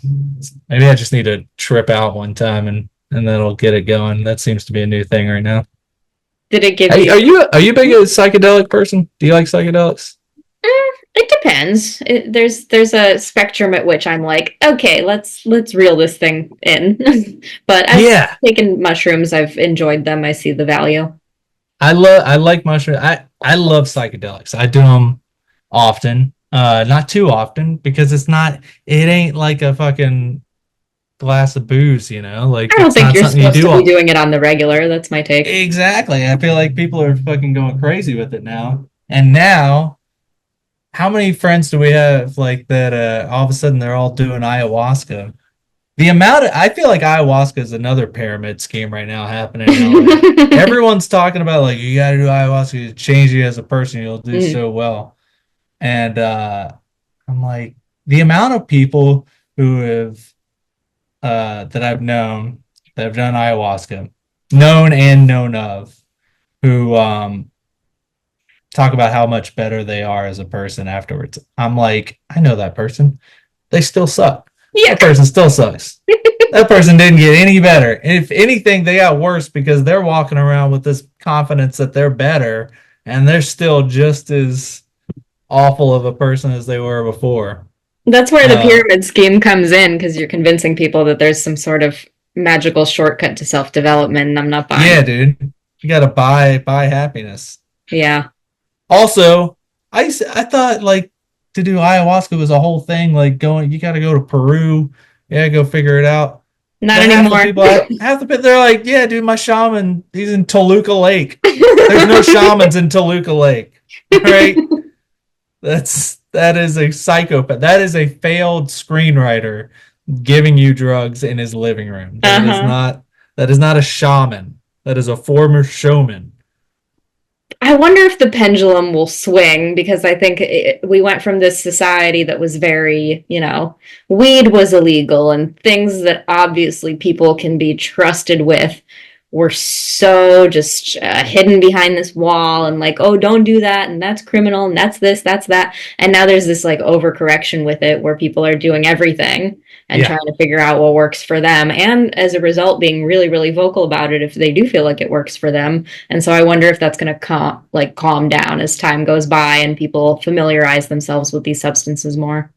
Maybe I just need to trip out one time and that'll get it going. That seems to be a new thing right now. Did it give Hey, you? are you big a psychedelic person? Do you like psychedelics? It depends. There's a spectrum at which I'm like, okay, let's reel this thing in. But I've Yeah. taken mushrooms. I've enjoyed them. I see the value. I like mushrooms. I love psychedelics. I do them often. Not too often because it ain't like a fucking glass of booze, you know? Like, I don't it's think not you're something you supposed do to be all. doing it on the regular. That's my take. Exactly. I feel like people are fucking going crazy with it now. And now, how many friends do we have like that all of a sudden they're all doing ayahuasca? I feel like ayahuasca is another pyramid scheme right now happening in LA. Everyone's talking about like you got to do ayahuasca to change you as a person, you'll do Mm. so well. And I'm like, the amount of people who have that I've known that have done ayahuasca, known and known of, who talk about how much better they are as a person afterwards. I'm like, I know that person. They still suck. That Yuck. person still sucks. That person didn't get any better. And if anything, they got worse because they're walking around with this confidence that they're better and they're still just as awful of a person as they were before. That's where the Uh, pyramid scheme comes in because you're convincing people that there's some sort of magical shortcut to self-development, and I'm not buying yeah, it. dude, you got to buy happiness. Yeah. Also, I thought like to do ayahuasca was a whole thing. Like going, you got to go to Peru. Yeah, go figure it out. Not The half the anymore. people, half the people, they're like, yeah, dude, my shaman, he's in Toluca Lake. There's no shamans in Toluca Lake, right? That is a psychopath. That is a failed screenwriter giving you drugs in his living room. Uh-huh. That is not a shaman. That is a former showman. I wonder if the pendulum will swing because I think we went from this society that was very, weed was illegal and things that obviously people can be trusted with were so just hidden behind this wall and like, oh, don't do that and that's criminal and that's this, that's that. And now there's this like overcorrection with it where people are doing everything and Yeah, trying to figure out what works for them. And as a result, being really, really vocal about it if they do feel like it works for them. And so I wonder if that's going to calm down as time goes by and people familiarize themselves with these substances more.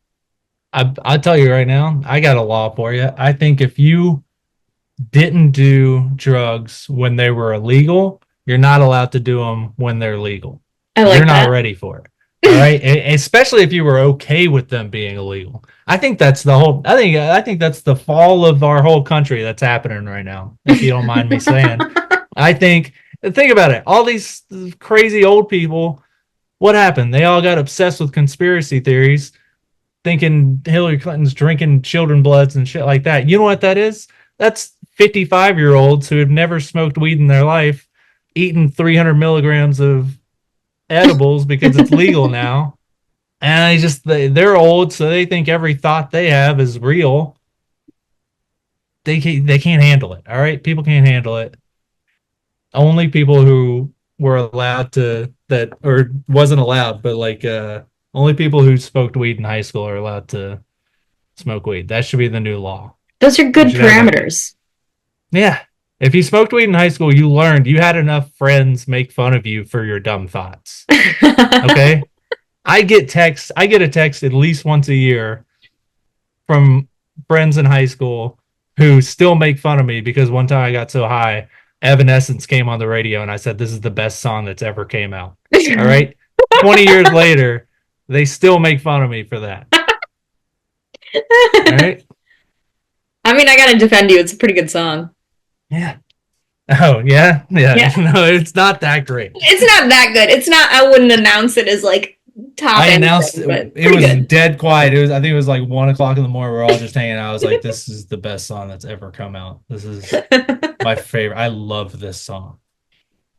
I'll tell you right now, I got a law for you. I think if you didn't do drugs when they were illegal, you're not allowed to do them when they're legal. I You're like not that. ready for it. All right. Especially if you were okay with them being illegal. I think that's the fall of our whole country that's happening right now, if you don't mind me saying. Think about it. All these crazy old people, what happened? They all got obsessed with conspiracy theories, thinking Hillary Clinton's drinking children bloods and shit like that. You know what that is? That's 55-year-olds who have never smoked weed in their life, eating 300 milligrams of edibles because it's legal now. And they're old, so they think every thought they have is real. They can't handle it. All right, people can't handle it. Only people who were allowed to that or wasn't allowed, but like only people who smoked weed in high school are allowed to smoke weed. That should be the new law. Those are You good should have a parameters. Yeah. If you smoked weed in high school, you learned you had enough friends make fun of you for your dumb thoughts. Okay? I get a text at least once a year from friends in high school who still make fun of me because one time I got so high, Evanescence came on the radio and I said this is the best song that's ever came out. All right? 20 years later, they still make fun of me for that. All right? I mean, I gotta defend you. It's a pretty good song. Yeah. Oh, yeah. Yeah. Yeah. No, it's not that great. It's not that good. It's not, I wouldn't announce it as like top I announced anything, but it pretty was good. dead quiet. I think it was like 1 o'clock in the morning. We're all just hanging out. I was like, this is the best song that's ever come out. This is my favorite. I love this song.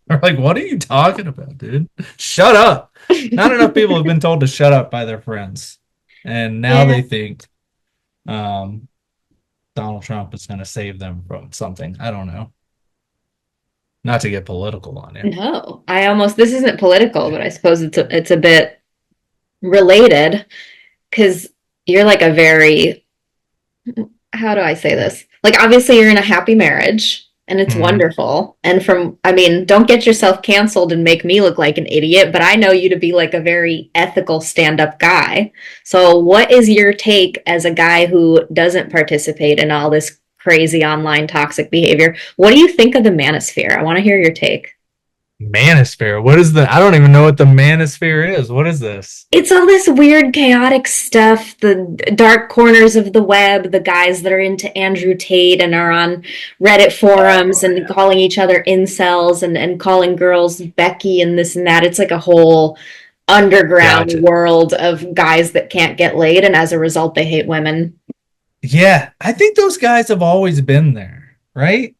We're like, what are you talking about, dude? Shut up. Not enough people have been told to shut up by their friends. And now Yeah. they think um, Donald Trump is going to save them from something. I don't know. Not to get political on you. No, this isn't political, but I suppose it's a bit related because you're like a very, how do I say this? Like, obviously, you're in a happy marriage and it's Mm-hmm. wonderful. And I mean, don't get yourself canceled and make me look like an idiot, but I know you to be like a very ethical stand up guy. So, what is your take as a guy who doesn't participate in all this crazy online toxic behavior? What do you think of the manosphere? I want to hear your take. Manosphere. What is the? I don't even know what the manosphere is. What is this? It's all this weird, chaotic stuff, the dark corners of the web, the guys that are into Andrew Tate and are on Reddit forums Oh, and calling each other incels and calling girls Becky and this and that. It's like a whole underground gotcha. world of guys that can't get laid, and as a result, they hate women. Yeah, I think those guys have always been there, right?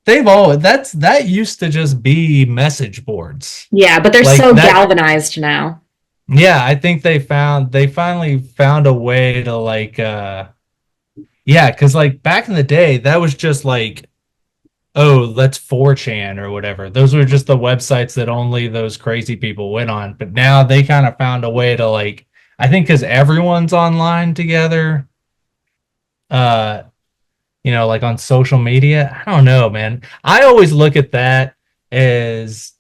They've always that used to just be message boards. Yeah, but they're Like so that. galvanized now. Yeah, I think they finally found a way to yeah, because like back in the day, that was just like, oh, that's 4chan or whatever. Those were just the websites that only those crazy people went on. But now they kind of found a way to like, I think because everyone's online together, uh, like on social media. I don't know, man. I always look at that as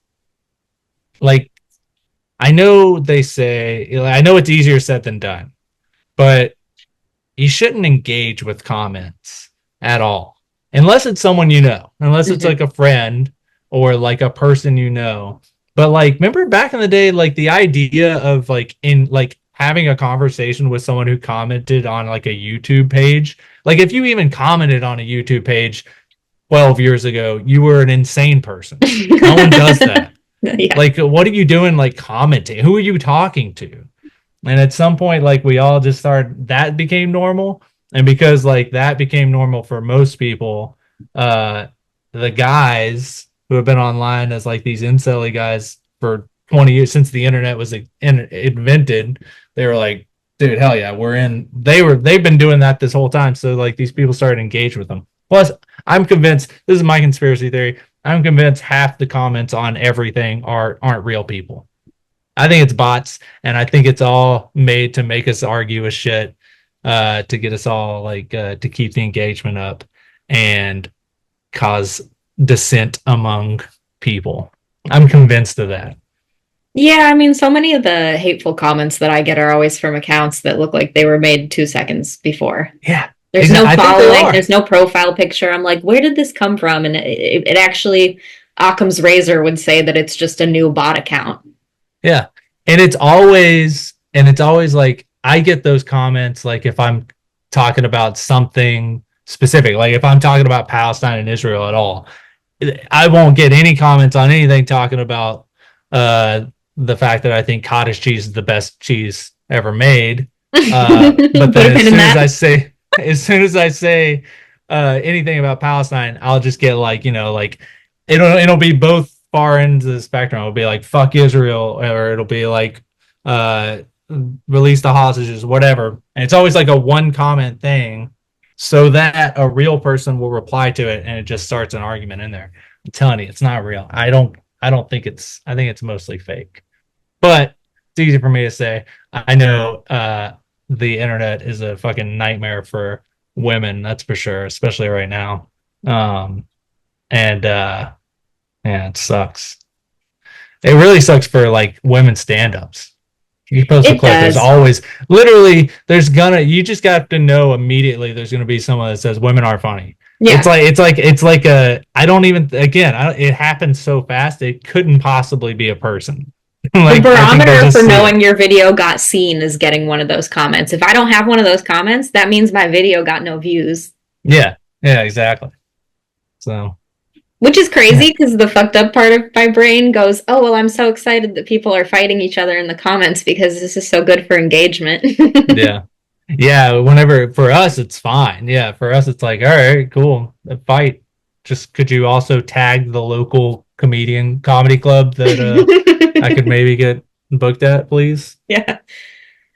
like, I know they say, I know it's easier said than done, but you shouldn't engage with comments at all unless it's someone you know, unless it's Mhm. like a friend or like a person you know. But like, remember back in the day, like the idea of like in like having a conversation with someone who commented on like a YouTube page, like if you even commented on a YouTube page 12 years ago, you were an insane person. No one does that. Yeah. Like, what are you doing? Like commenting? Who are you talking to? And at some point, like we all just started, that became normal. And because like that became normal for most people, uh, the guys who have been online as like these incelly guys for 20 years since the internet was invented, they were like, dude, hell yeah, they've been doing that this whole time. So like these people started to engage with them. Plus, I'm convinced, this is my conspiracy theory. I'm convinced half the comments on everything aren't real people. I think it's bots, and I think it's all made to make us argue with shit, to get us all to keep the engagement up and cause dissent among people. I'm convinced of that. Yeah, I mean, so many of the hateful comments that I get are always from accounts that look like they were made 2 seconds before. Yeah, There's no exactly. I think they following, are. there's no profile picture. I'm like, where did this come from? And it actually, Occam's razor would say that it's just a new bot account. Yeah, and it's always like I get those comments like if I'm talking about something specific, like if I'm talking about Palestine and Israel at all, I won't get any comments on anything talking about uh, the fact that I think cottage cheese is the best cheese ever made. Put But a then pin in that. as soon as I say anything about Palestine, I'll just get like, like it'll be both far ends of the spectrum. It'll be like fuck Israel, or it'll be like uh, release the hostages, whatever. And it's always like a one comment thing so that a real person will reply to it and it just starts an argument in there. I'm telling you, it's not real. I don't think I think it's mostly fake. But it's easy for me to say. I know the internet is a fucking nightmare for women, that's for sure, especially right now. And yeah, it sucks. It really sucks for like women stand-ups. You post a It clip, there's does. always literally you just got to know immediately there's gonna be someone that says women are funny. Yeah. It's like a I don't even again it happens so fast it couldn't possibly be a person. The Like I think they'll barometer just for see it. knowing your video got seen is getting one of those comments. If I don't have one of those comments, that means my video got no views. Yeah, yeah, exactly. So Which is yeah, crazy because the fucked up part of my brain goes, oh, well, I'm so excited that people are fighting each other in the comments because this is so good for engagement. yeah, yeah. Whenever for us it's fine. Yeah, for us it's like all right, cool, fight. Just could you also tag the local comedian comedy club that I could maybe get booked at, please? Yeah.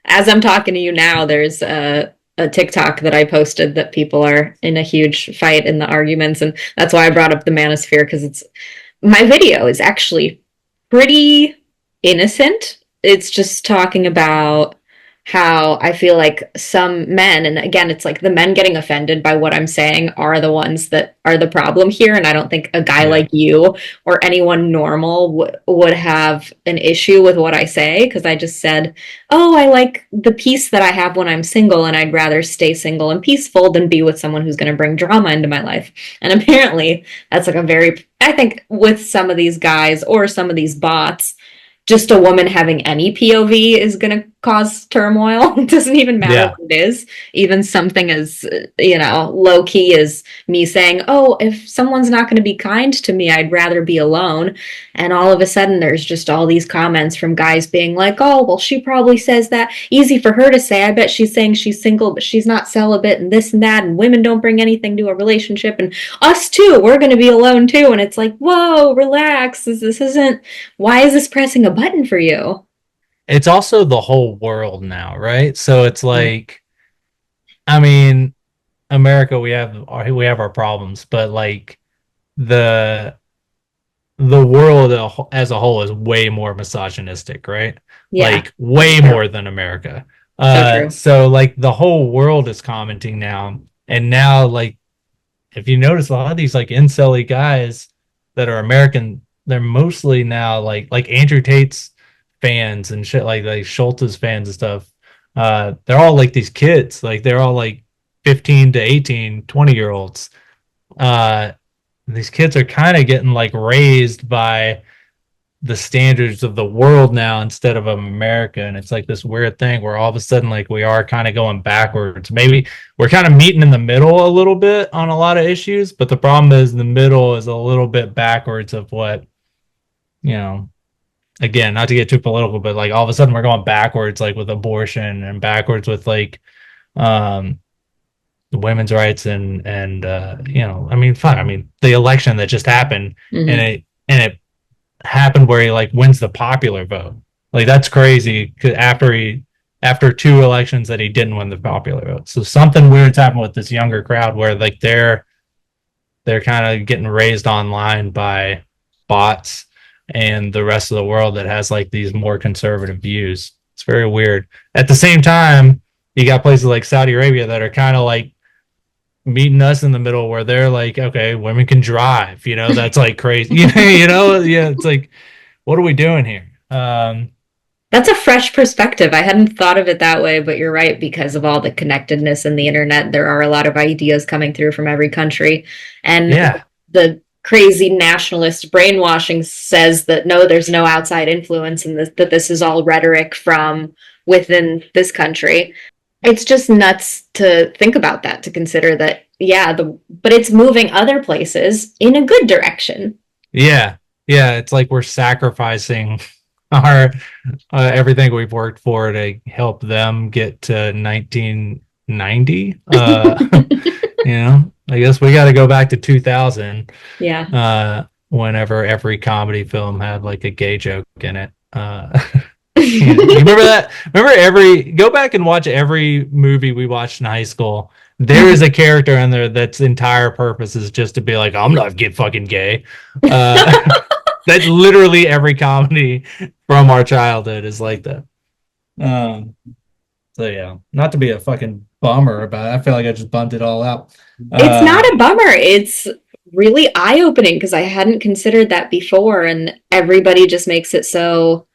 As I'm talking to you now, there's a TikTok that I posted that people are in a huge fight in the arguments. And that's why I brought up the manosphere because it's my video is actually pretty innocent. It's just talking about how I feel like some men, and again, it's like the men getting offended by what I'm saying are the ones that are the problem here. And I don't think a guy Yeah. like you or anyone normal would have an issue with what I say, because I just said, oh, I like the peace that I have when I'm single, and I'd rather stay single and peaceful than be with someone who's going to bring drama into my life. And apparently, that's like a very, I think, with some of these guys or some of these bots, just a woman having any POV is going to cause turmoil. It doesn't even matter Yeah. what it is. Even something as, low key as me saying, oh, if someone's not going to be kind to me, I'd rather be alone. And all of a sudden, there's just all these comments from guys being like, oh, well, she probably says that. Easy for her to say. I bet she's saying she's single, but she's not celibate and this and that. And women don't bring anything to a relationship. And us too, we're going to be alone too. And it's like, whoa, relax. This isn't, why is this pressing a button for you? It's also the whole world now, right? So it's Mm. like, I mean, America, we have our problems, but like the the world as a whole is way more misogynistic, right? Yeah, Like way more than America. so true. So like the whole world is commenting now, and now like if you notice a lot of these like incel guys that are American, they're mostly now like Andrew Tate's fans and shit like Schultz's fans and stuff. They're all like these kids, like they're all like 15 to 18, 20-year olds. Uh, these kids are kind of getting like raised by the standards of the world now instead of America. And it's like this weird thing where all of a sudden, like, we are kind of going backwards. Maybe we're kind of meeting in the middle a little bit on a lot of issues, but the problem is the middle is a little bit backwards of what, you know, again, not to get too political, but like all of a sudden we're going backwards, like with abortion and backwards with like, um, women's rights and I mean, fine. I mean, the election that just happened and Hmm. it happened where he like wins the popular vote. Like that's crazy because after two elections that he didn't win the popular vote. So something weird's happened with this younger crowd where like they're kind of getting raised online by bots and the rest of the world that has like these more conservative views. It's very weird. At the same time, you got places like Saudi Arabia that are kind of like meeting us in the middle where they're like, okay, women can drive, that's like crazy. Yeah, it's like, what are we doing here? That's a fresh perspective. I hadn't thought of it that way, but you're right. Because of all the connectedness in the internet, there are a lot of ideas coming through from every country. And Yeah, the crazy nationalist brainwashing says that no, there's no outside influence and that this is all rhetoric from within this country. It's just nuts to think about that, to consider that, yeah, but it's moving other places in a good direction. yeah, yeah. It's like we're sacrificing our everything we've worked for to help them get to 1990. I guess we got to go back to 2000, Yeah. whenever every comedy film had like a gay joke in it. You remember that? Remember go back and watch every movie we watched in high school. There is a character in there that's entire purpose is just to be like, I'm not get fucking gay. That's literally every comedy from our childhood is like that. Um, so yeah, not to be a fucking bummer about it. I feel like I just bumped it all out. It's not Uh, a bummer. It's really eye-opening because I hadn't considered that before, and everybody just makes it so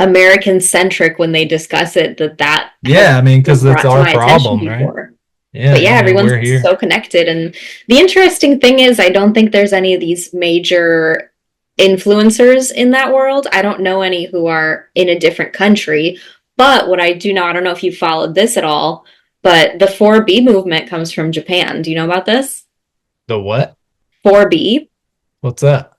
American centric when they discuss it, that yeah, hasn't I mean, been because it's brought to our my attention problem, right? before. Yeah, But yeah, I mean, everyone's we're here. so connected. And the interesting thing is, I don't think there's any of these major influencers in that world. I don't know any who are in a different country. But what I do know, I don't know if you followed this at all, but the 4B movement comes from Japan. Do you know about this? The what? 4B. What's that?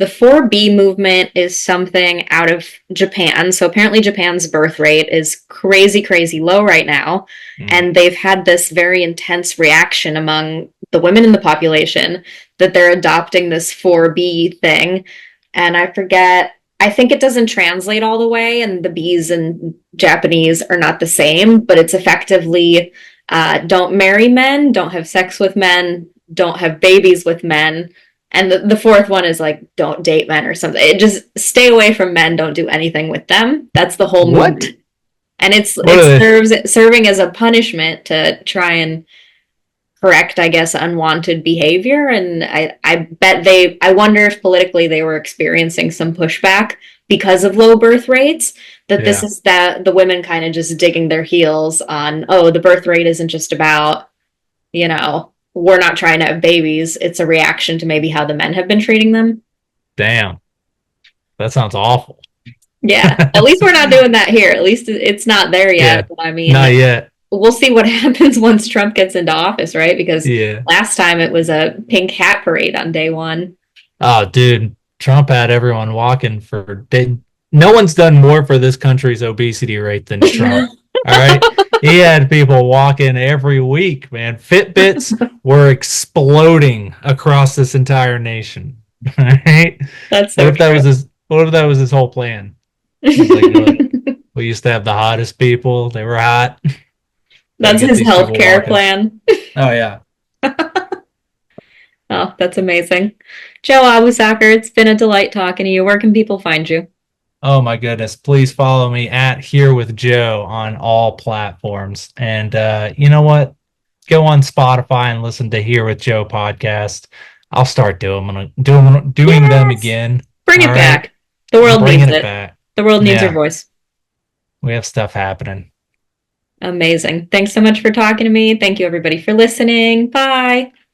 The 4B movement is something out of Japan. So apparently, Japan's birth rate is crazy, crazy low right now. Mm. And they've had this very intense reaction among the women in the population that they're adopting this 4B thing. And I forget, I think it doesn't translate all the way, and the B's in Japanese are not the same, but it's effectively don't marry men, don't have sex with men, don't have babies with men, and the fourth one is like, don't date men or something. It just stay away from men. Don't do anything with them. That's the whole What? movement. And it's What it are they? serves serving as a punishment to try and correct, I guess, unwanted behavior. And I wonder if politically they were experiencing some pushback because of low birth rates. Yeah. That the women kind of just digging their heels on, oh, the birth rate isn't just about, we're not trying to have babies. It's a reaction to maybe how the men have been treating them. Damn. That sounds awful. Yeah. At least we're not doing that here. At least it's not there Yeah. yet. But I mean, Not yet. we'll see what happens once Trump gets into office, right? Because Yeah. last time it was a pink hat parade on day one. Oh, dude. Trump had everyone walking for no one's done more for this country's obesity rate than Trump. All right. He had people walking every week, man. Fitbits were exploding across this entire nation. All right. That's What so if that true. was his whole plan? He's like, look, we used to have the hottest people. They were hot. Got to That's get his these people healthcare walking. plan. Oh yeah. Oh, that's amazing. Joe Abousakher, it's been a delight talking to you. Where can people find you? Oh my goodness. Please follow me at Here with Joe on all platforms. And you know what? Go on Spotify and listen to Here with Joe podcast. I'll start doing them Yes. again. Bring All it right. back. The I'm world needs bringing it it. back. The world needs your Yeah. voice. We have stuff happening. Amazing. Thanks so much for talking to me. Thank you, everybody, for listening. Bye.